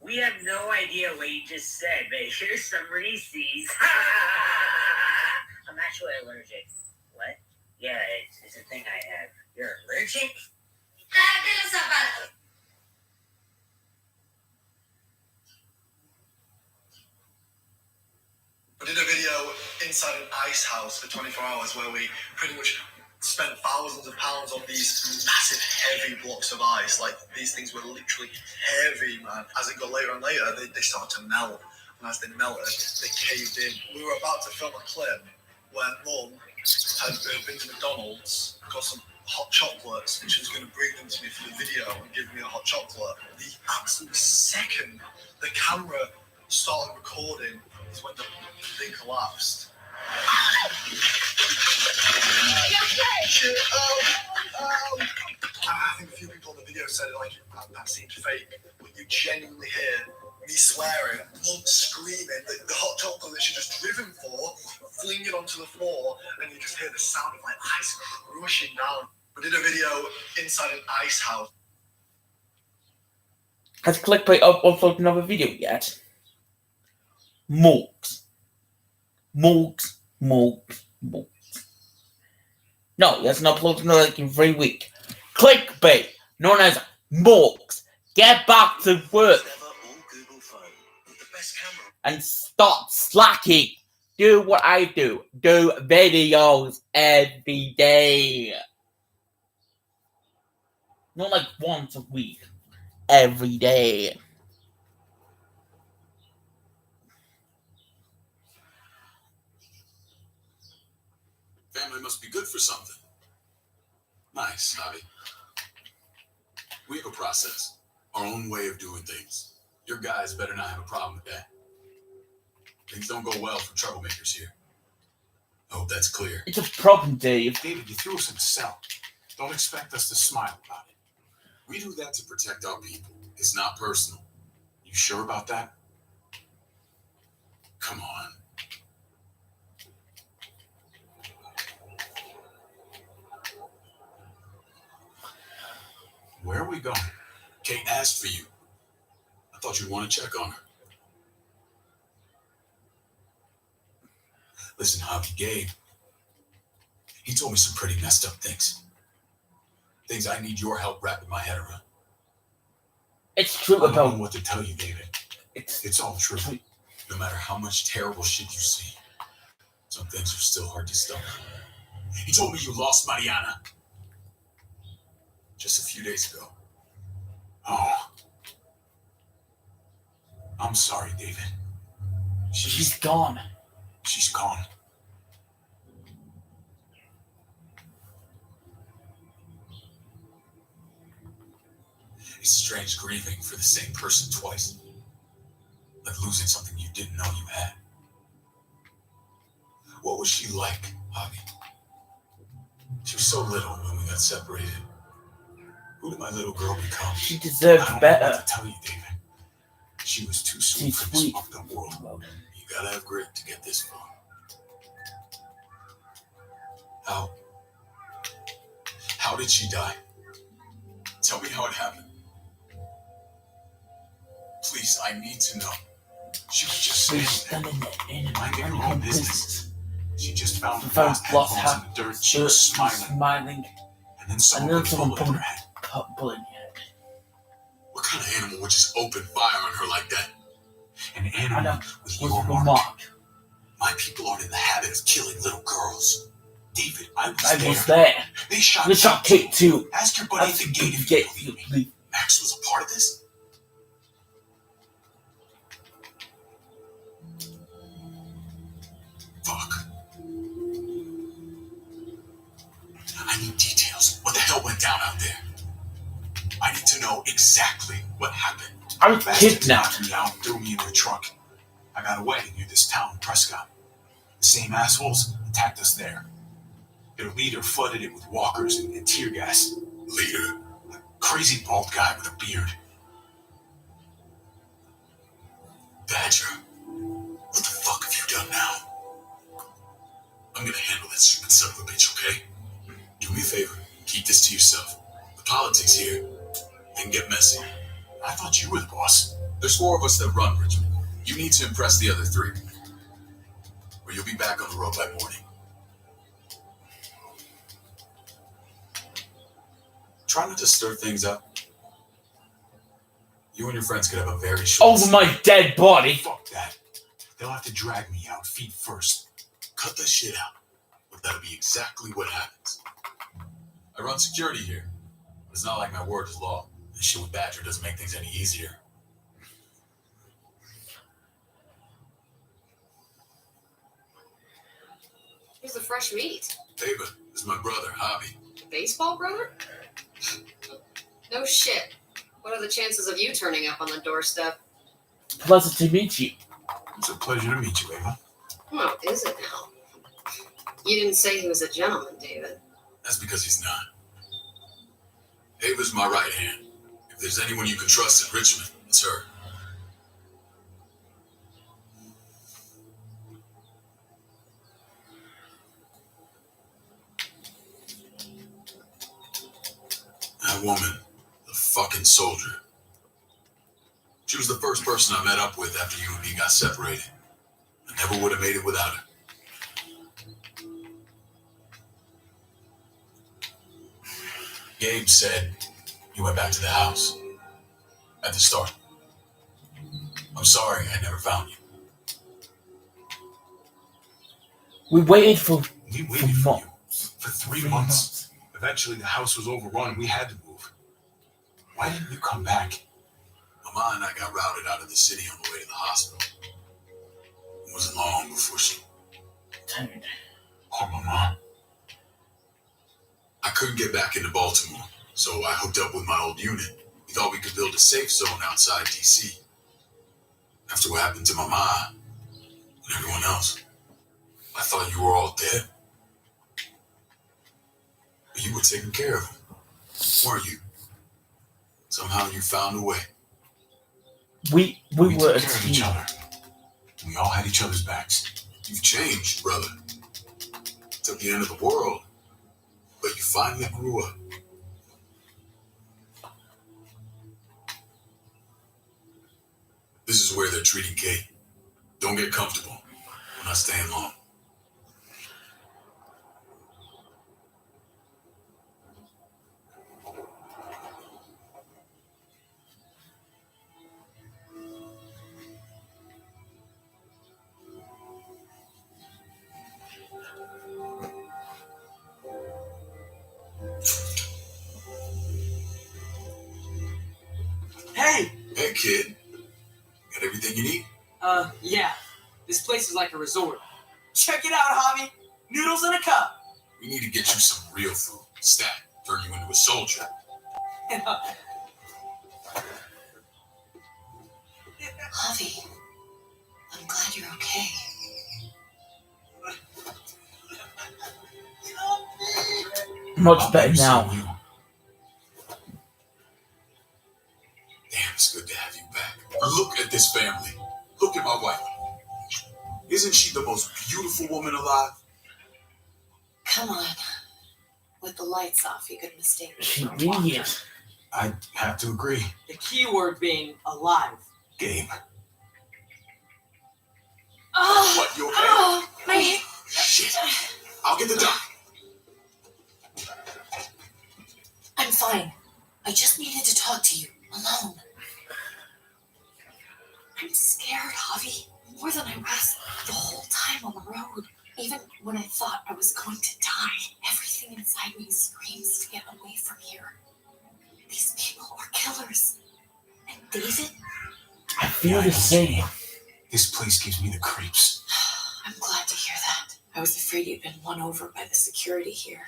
We have no idea what you just said, but here's some Reese's. I'm actually allergic. What? Yeah, it's a thing I have. You're allergic? We did a video inside an ice house for 24 hours where we pretty much spent thousands of pounds on these massive heavy blocks of ice. Like, these things were literally heavy, man. As it got later and later, they started to melt. And as they melted, they caved in. We were about to film a clip where Mum had been to McDonald's, got some hot chocolates, and she was going to bring them to me for the video and give me a hot chocolate. The absolute second the camera started recording is when the thing collapsed. I think a few people in the video said like that seemed fake, but you genuinely hear me swearing, Mum screaming, the hot chocolate that she just driven for, flinging it onto the floor, and you just hear the sound of like ice crushing down. We did a video inside an ice house. Has Clickbait uploaded another video yet? Morgs. No, he hasn't uploaded another like in 3 weeks. Clickbait, known as Morgs, get back to work and stop slacking. Do what I do. Do videos every day. Not like once a week. Every day. Family must be good for something. Nice, Javi. We have a process, our own way of doing things. Your guys better not have a problem with that. Things don't go well for troublemakers here. I hope that's clear. It's a problem, Dave. David, you threw us in the cell. Don't expect us to smile about it. We do that to protect our people. It's not personal. You sure about that? Come on. Where are we going? Kate asked for you. I thought you'd want to check on her. Listen, Javi, Gabe, he told me some pretty messed up things. Things I need your help wrapping my head around. It's true I don't about know what to tell you, David. It's all true. No matter how much terrible shit you see, some things are still hard to stomach. He told me you lost Mariana just a few days ago. Oh. I'm sorry, David. She's gone. She's gone. It's strange grieving for the same person twice. Like losing something you didn't know you had. What was she like, Javi? She was so little when we got separated. Who did my little girl become? She deserved better. I don't know what to tell you, David. She was too sweet for this fucked up world. You gotta have grit to get this far. How did she die? Tell me how it happened. Please, I need to know. She was just standing there, minding her own business. She just found lost headphones in the dirt. She was smiling. And then someone put a bullet in her head. What kind of animal would just open fire on her like that? An animal with your mark. My people aren't in the habit of killing little girls. David, I was there. They shot Kate too. Ask your buddy at the gate if you believe me. Max was a part of this? Fuck. I need details. What the hell went down out there? I need to know exactly what happened. I was kidnapped. Me out, threw me in their truck. I got away near this town, Prescott. The same assholes attacked us there. Their leader flooded it with walkers and tear gas. Leader? A crazy bald guy with a beard. Badger, what the fuck have you done now? I'm gonna handle that stupid son of a bitch, okay? Do me a favor, keep this to yourself. The politics here, they can get messy. I thought you were the boss. There's 4 of us that run Richmond. You need to impress the other 3, or you'll be back on the road by morning. Try not to stir things up. You and your friends could have a very short... Over my dead body. Fuck that. They'll have to drag me out feet first. Cut that shit out. But that'll be exactly what happens. I run security here. But it's not like my word is law. This shit with Badger doesn't make things any easier. Here's the fresh meat. Ava is my brother, Javi. Baseball brother? No shit. What are the chances of you turning up on the doorstep? Pleasant to meet you. It's a pleasure to meet you, Ava. Well, is it now? You didn't say he was a gentleman, David. That's because he's not. Ava's my right hand. If there's anyone you can trust in Richmond, it's her. That woman, the fucking soldier. She was the first person I met up with after you and me got separated. I never would have made it without her. Gabe said you went back to the house at the start. I'm sorry I never found you. We waited for months. For 3 3 months. Eventually the house was overrun and we had to move. Why didn't you come back? Mama and I got routed out of the city on the way to the hospital. It wasn't long before she... Poor Mama. I couldn't get back into Baltimore, so I hooked up with my old unit. We thought we could build a safe zone outside D.C. After what happened to Mama and everyone else, I thought you were all dead. But you were taking care of them, weren't you? Somehow you found a way. We were a took care of each team. other. We all had each other's backs. You've changed, brother. Took the end of the world, but you finally grew up. This is where they're treating Kate. Don't get comfortable. We're not staying long. Hey! Hey, kid. Got everything you need? Yeah. This place is like a resort. Check it out, Javi. Noodles in a cup. We need to get you some real food. Stat, turn you into a soldier. Javi, I'm glad you're okay. Much better now. You. Damn, it's good to have you back. Look at this family. Look at my wife. Isn't she the most beautiful woman alive? Come on. With the lights off, you could mistake me She for a walker. really is. I have to agree. The key word being alive. Gabe. Oh, What, you okay? oh, my... Shit. I'll get the doc. I'm fine. I just needed to talk to you, alone. I'm scared, Javi, more than I was the whole time on the road. Even when I thought I was going to die, everything inside me screams to get away from here. These people are killers. And David? I feel the same. This place gives me the creeps. I'm glad to hear that. I was afraid you'd been won over by the security here.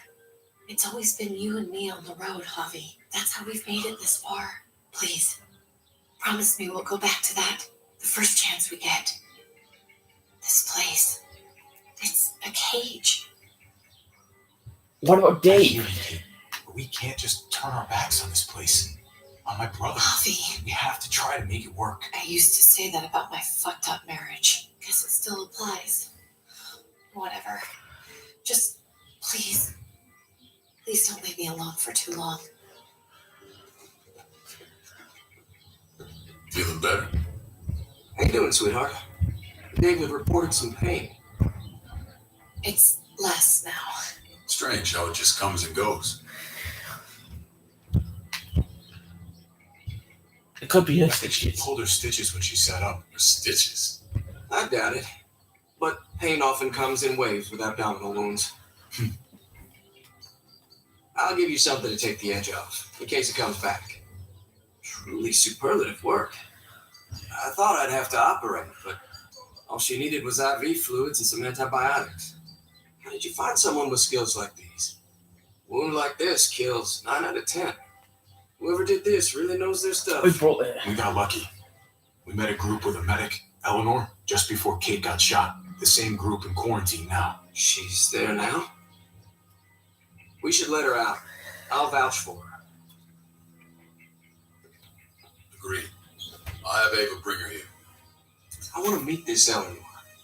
It's always been you and me on the road, Javi. That's how we've made it this far. Please, promise me we'll go back to that the first chance we get. This place, it's a cage. What about Dave? But we can't just turn our backs on this place. On my brother. Javi, We have to try to make it work. I used to say that about my fucked up marriage. Guess it still applies. Whatever. Just, please don't leave me alone for too long. Feeling better? doing, sweetheart? David reported some pain. It's less now. Strange how it just comes and goes. It could be I her think she stitches. pulled her stitches when she sat up. Her stitches. I doubt it. But pain often comes in waves with abdominal wounds. I'll give you something to take the edge off, in case it comes back. Truly superlative work. I thought I'd have to operate, but all she needed was IV fluids and some antibiotics. How did you find someone with skills like these? A wound like this kills 9 out of 10. Whoever did this really knows their stuff. We brought it. We got lucky. We met a group with a medic, Eleanor, just before Kate got shot. The same group in quarantine now. She's there now? We should let her out. I'll vouch for her. Agreed. I'll have Ava bring her here. I want to meet this Eleanor.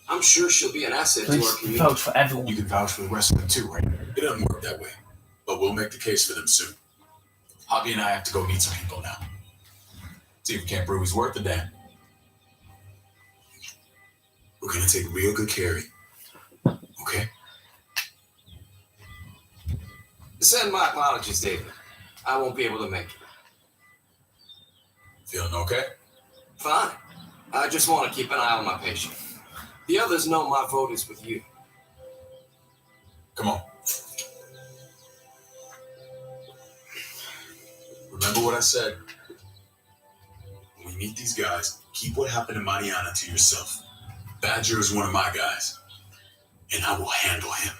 I'm sure she'll be an asset to our Please community. vote for everyone. You can vouch for the rest of them too, right? It doesn't work that way. But we'll make the case for them soon. Javi and I have to go meet some people now. See if we can't prove he's worth the damn. We're gonna take real good care of you. Okay? Send my apologies, David. I won't be able to make it. Feeling okay? Fine. I just want to keep an eye on my patient. The others know my vote is with you. Come on. Remember what I said. When we meet these guys, keep what happened to Mariana to yourself. Badger is one of my guys, and I will handle him.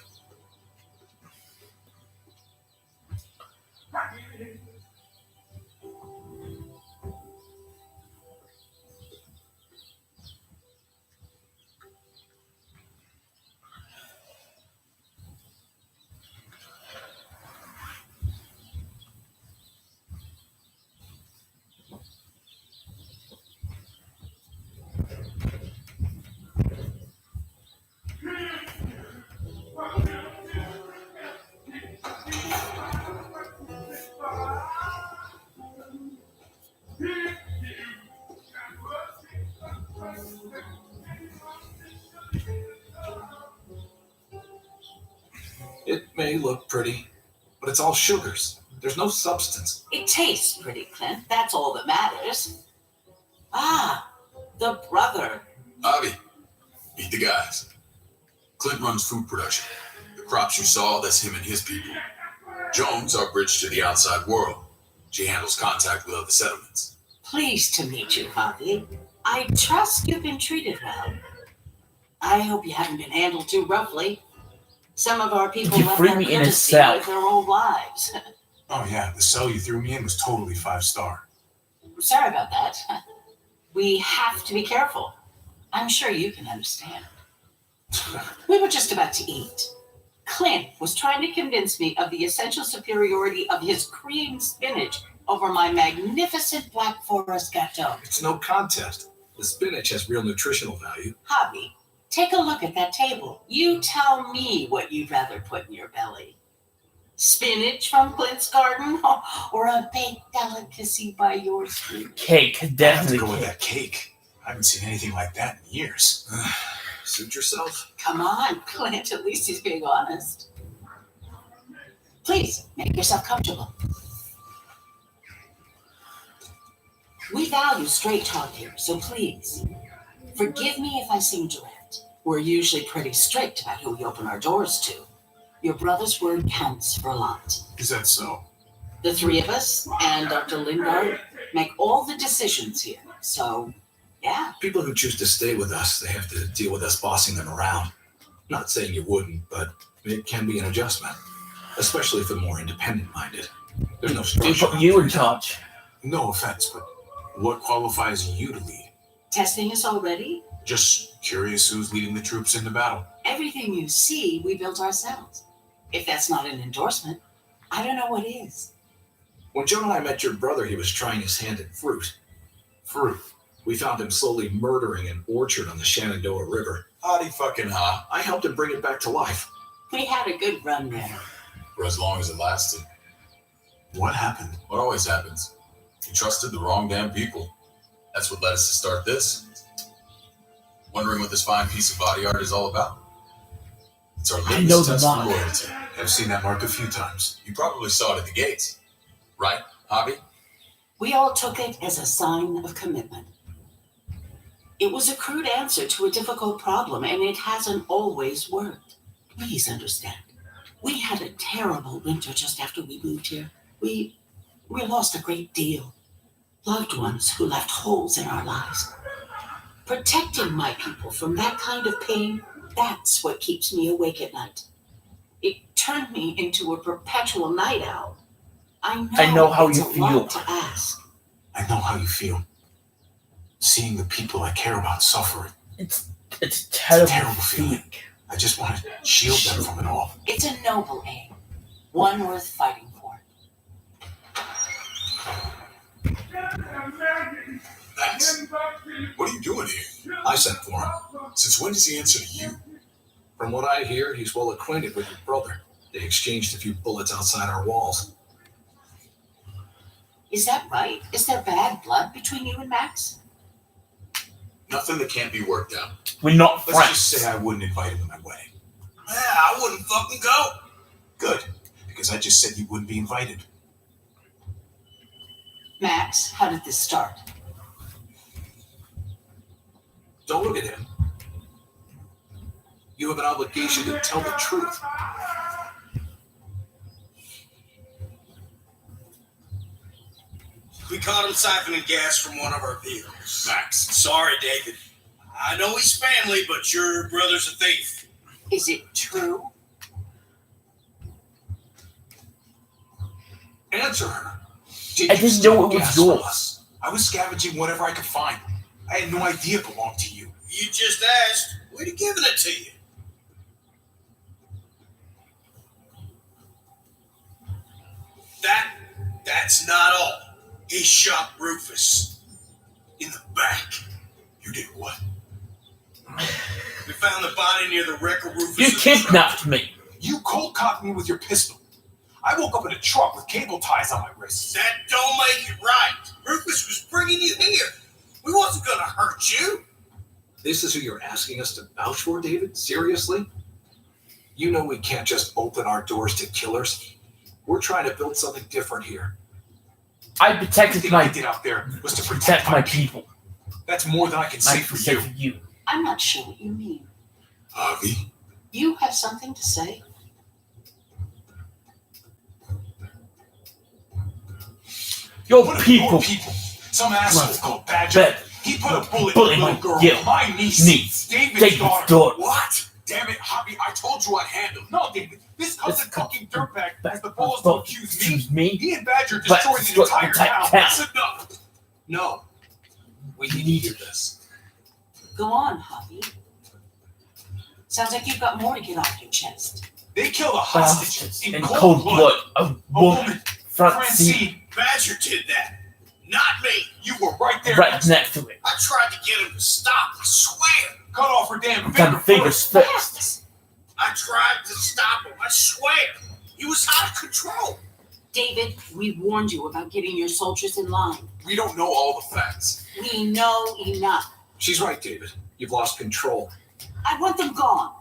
It may look pretty, but it's all sugars. There's no substance. It tastes pretty, Clint. That's all that matters. Ah, the brother. Javi, meet the guys. Clint runs food production. The crops you saw, that's him and his people. Jones, our bridge to the outside world. She handles contact with other settlements. Pleased to meet you, Javi. I trust you've been treated well. I hope you haven't been handled too roughly. Some of our people You left threw their me in a courtesy cell. with their old lives. Oh yeah, the cell you threw me in was totally 5-star. Sorry about that. We have to be careful. I'm sure you can understand. We were just about to eat. Clint was trying to convince me of the essential superiority of his cream spinach over my magnificent Black Forest gâteau. It's no contest. The spinach has real nutritional value. Javi, take a look at that table. You tell me what you'd rather put in your belly. Spinach from Clint's garden or a baked delicacy by your street? Cake, I have to definitely go with cake. that cake. I haven't seen anything like that in years. Suit yourself. Come on, Clint, at least he's being honest. Please, make yourself comfortable. We value straight talk here, so please, forgive me if I seem direct. We're usually pretty strict about who we open our doors to. Your brother's word counts for a lot. Is that so? The three of us and Dr. Lingard make all the decisions here, so yeah. People who choose to stay with us, they have to deal with us bossing them around. Not saying you wouldn't, but it can be an adjustment, especially if they're more independent-minded. There's no We structure. put you in charge. No offense, but what qualifies you to lead? Testing us already? Just curious who's leading the troops into battle. Everything you see, we built ourselves. If that's not an endorsement, I don't know what is. When Joe and I met your brother, he was trying his hand at fruit. Fruit. We found him slowly murdering an orchard on the Shenandoah River. Howdy fucking ha. I helped him bring it back to life. We had a good run there. For as long as it lasted. What happened? What always happens. You trusted the wrong damn people. That's what led us to start this. Wondering what this fine piece of body art is all about? It's our I know litmus the test for mark. loyalty. I've seen that mark a few times. You probably saw it at the gates. Right, Javi? We all took it as a sign of commitment. It was a crude answer to a difficult problem, and it hasn't always worked. Please understand. We had a terrible winter just after we moved here. We lost a great deal. Loved ones who left holes in our lives. Protecting my people from that kind of pain, that's what keeps me awake at night. It turned me into a perpetual night owl. I know how it's you a feel. lot to ask. I know how you feel. Seeing the people I care about suffer. It's a terrible, terrible feeling. feeling. I just want to shield them from it all. It's a noble aim, one worth fighting for. Max, what are you doing here? I sent for him. Since when does he answer to you? From what I hear, he's well acquainted with your brother. They exchanged a few bullets outside our walls. Is that right? Is there bad blood between you and Max? Nothing that can't be worked out. We're not Let's just friends. say I wouldn't invite him to my wedding. Yeah, I wouldn't fucking go. Good, because I just said you wouldn't be invited. Max, how did this start? Don't look at him. You have an obligation to tell the truth. We caught him siphoning gas from one of our vehicles. Max, Sorry, David. I know he's family, but your brother's a thief. Is it true? Answer her. I didn't know it was gas from yours. us? I was scavenging whatever I could find. I had no idea it belonged to you. You just asked. We'd have given it to you. That's not all. He shot Rufus in the back. You did what? We found the body near the wreck of Rufus. You kidnapped me. You cold-cocked me with your pistol. I woke up in a truck with cable ties on my wrists. That don't make it right. Rufus was bringing you here. We wasn't gonna hurt you. This is who you're asking us to vouch for, David? Seriously? You know we can't just open our doors to killers. We're trying to build something different here. I protected Everything I my did out there was to protect my people. That's more than I can say I for you. protected you. I'm not sure what you mean. Javi, You have something to say? Your What are people. your people? Some asshole Right. called Badger. Bet. He put a bullet Bullet in a in little my girl, gill. my niece, David's daughter. What? Damn it, Javi, I told you I'd handle it. No, David, this cousin fucking dirtbag has the balls to accuse me. He and Badger destroyed the entire town. That's enough. No. We need to hear this. Go on, Javi. Sounds like you've got more to get off your chest. They killed a hostage in cold blood. A A woman. woman, Front seat. Francine, Badger did that. Not me. you were right there. Right next to it. I tried to get him to stop. I swear. Cut off her damn Got finger the fingers first. first. I tried to stop him. I swear. He was out of control. David, we warned you about getting your soldiers in line. we don't know all the facts. We know enough. She's right, David. You've lost control. I want them gone.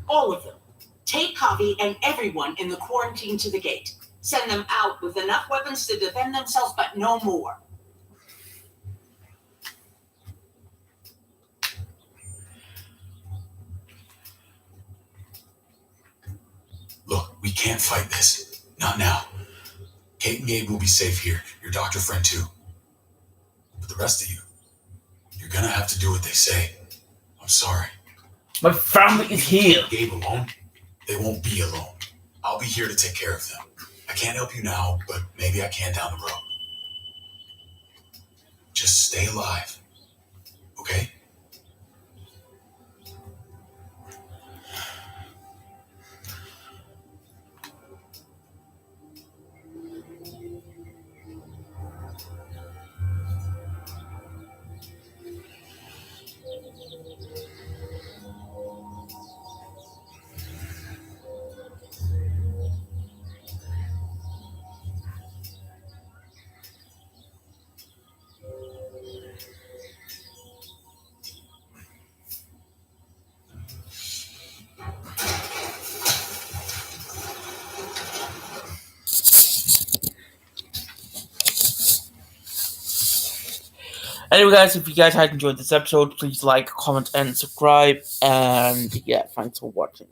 All of them. Take Javi and everyone in the quarantine to the gate. Send them out with enough weapons to defend themselves, but no more. Look, we can't fight this. Not now. Kate and Gabe will be safe here. Your doctor friend too. But the rest of you, you're gonna have to do what they say. I'm sorry. My family is here. Gabe alone. They won't be alone. I'll be here to take care of them. I can't help you now, but maybe I can down the road. Just stay alive. Okay? Anyway, guys, if you guys had enjoyed this episode, please like, comment, and subscribe. And yeah, thanks for watching.